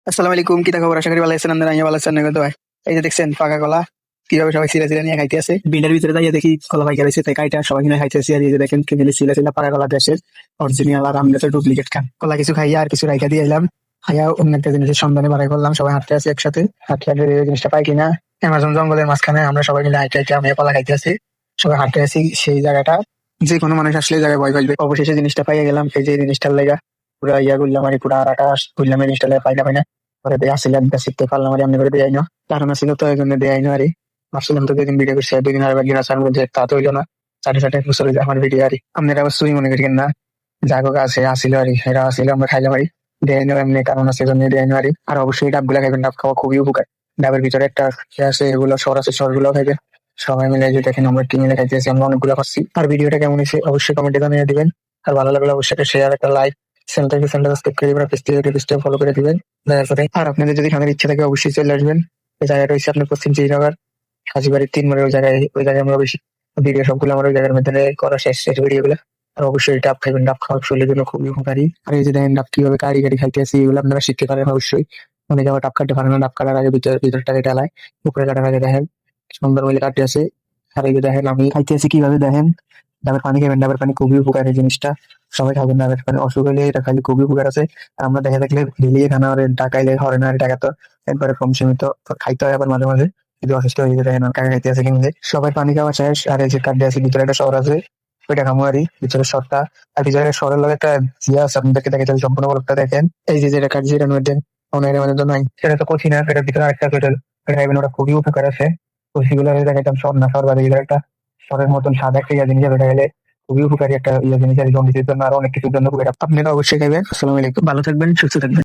আসসালামু আলাইকুম, কি খবর? আশা করি ভালো আছেন। আপনারা ভালো আছেন তো ভাই? এই যে দেখছেন পাকা কলা কিভাবে সবাই সিরা সিরা নিয়ে খাইতে আছে। বিন্ডার ভিতরে যাইয়া দেখি কলা পাইকা রয়েছে, তাই কাইটা সবাই মিলে খাইতেছি। আর এই যে দেখেন কিনে সিরা সিরা পাকা কলা দেশের অরিজিনাল, আর আমরা তো ডুপ্লিকেট খান। কলা কিছু খাইয়া আর কিছু রাইখা দিয়ে এলাম। খাইয়া অন্য একটা জিনিসের সন্ধানে বাড়াই করলাম। সবাই হাঁটতে আছি একসাথে, হাঁটতে হাঁটতে এই জিনিসটা পাই কিনা। অ্যামাজন জঙ্গলের মাঝখানে আমরা সবাই মিলে হাঁটতে হাঁটতে আমি কলা খাইতে আছি। সবাই হাঁটতে আছি সেই জায়গাটা, যে কোনো মানুষ আসলে এই জায়গায় ভয় পাইবে। অবশেষে জিনিসটা পাইয়া গেলাম। এই যে জিনিসটার লেগা পুরা ইয়া করলাম আর পুরা আরাটা করলাম। এই জিনিসটা পাই না করে দিয়ে আসলে একটা শিখতে পারলাম আর এমনি করে দিয়ে আইনো। কারণ ছিল তো এই জন্য দিয়ে আইনো আরই। ভাবছিলাম তো দুদিন ভিডিও করছি, 2 দিন আর একদিন আসার মধ্যে তা তো হইলো না। 4.5 বছর আমার ভিডিও আরই। আপনারা অবশ্যই মনে করেন না জাগো আছে আসিল আরই, এরা আসলে আমরা খাইলাম আরই। দিয়ে আইনো এমনি কারণ আছে জন্য দিয়ে আইনো আরই। আর অবশ্যই ডাব গুলা খাইবেন, ডাব খাওয়া খুবই উপকার। ডাবের ভিতরে একটা আছে, এগুলো সর আছে, সর গুলো খাইবেন। সবাই মিলে যে দেখেন আমরা কি মিলে খাইতেছি, আমরা অনেকগুলো খাচ্ছি। আর ভিডিওটা কেমন হয়েছে অবশ্যই কমেন্টে জানিয়ে দিবেন। আর ভালো লাগলে অবশ্যই একটা শেয়ার, একটা লাইক, চ্যানেলটাকে সাবস্ক্রাইব করে দিবেন, পেজটা ফলো করে দিবেন দয়া করে। আর আপনাদের যদি খানের ইচ্ছা থাকে অবশ্যই চলে আসবেন। এই জায়গাটা হচ্ছে আপনার পশ্চিম শ্রীনগর, হাজিবাড়ির 3 মোড়ের ওই জায়গায় আমরা বেশি ভিডিও সবগুলো আমার ওই জায়গার মধ্যে করা শেষ ভিডিও গুলো। আর অবশ্যই ডাব খাইবেন, ডাব খাওয়া শরীরের জন্য খুবই উপকারী। আর এই যে দেখেন ডাব কিভাবে কাড়ি কাড়ি খাইতে আসি, এগুলো আপনারা শিখতে পারেন অবশ্যই। অনেকে আবার ডাব কাটতে পারে না, ডাব কাটার আগে ভিতরটাকে ঢালায়, উপরে কাটার আগে দেখেন সুন্দর মিলে কাটতে আসে। আর এই যে দেখেন আমি খাইতে আছি কিভাবে, দেখেন ডাবের পানি খাবেন, ডাবের পানি খুবই উপকারী জিনিসটা। সবাই খাবেন ডাবের পানি, অসুখ হলে এটা খাইলে খুবই উপকার আছে। আর আমরা দেখা দেখলে ঢিলিয়ে খানা আর টাকাইলে হরে না, টাকা তো একবারে কম সীমিত খাইতে হয় আবার মাঝে মাঝে যদি অসুস্থ হয়ে যেতে, দেখেন কাকা খাইতে আছে কিনলে। সবাই পানি খাওয়া শেষ। আর এই যে কাটতে আছে ভিতরে একটা শহর আছে, ওইটা খামো আরই ভিতরে শহরটা। আর ভিতরে শহরের লগে একটা জিয়া আছে, আপনাদেরকে দেখে যদি সম্পূর্ণ বরফটা দেখেন। এই যে যেটা কাটছি এটার মধ্যে অনেক আমাদের তো নাই, সেটা তো কচি না, এটার ভিতরে আরেকটা আছে, ওটা খাইবেন, ওটা খুবই উপকার আছে। কচিগুলো দেখাইতাম শহর না, শহর বাদে ভিতরে একটা শহরের মতন সাদা একটা ইয়া জিনিস আছে, এটা খেলে খুবই উপকারী একটা ইয়ে জিনিস, আর জন্ডিসের জন্য আরো অনেক কিছুর জন্য উপকারী। আপনারা অবশ্যই খাইবেন। আসসালামু আলাইকুম, ভালো থাকবেন, সুস্থ থাকবেন।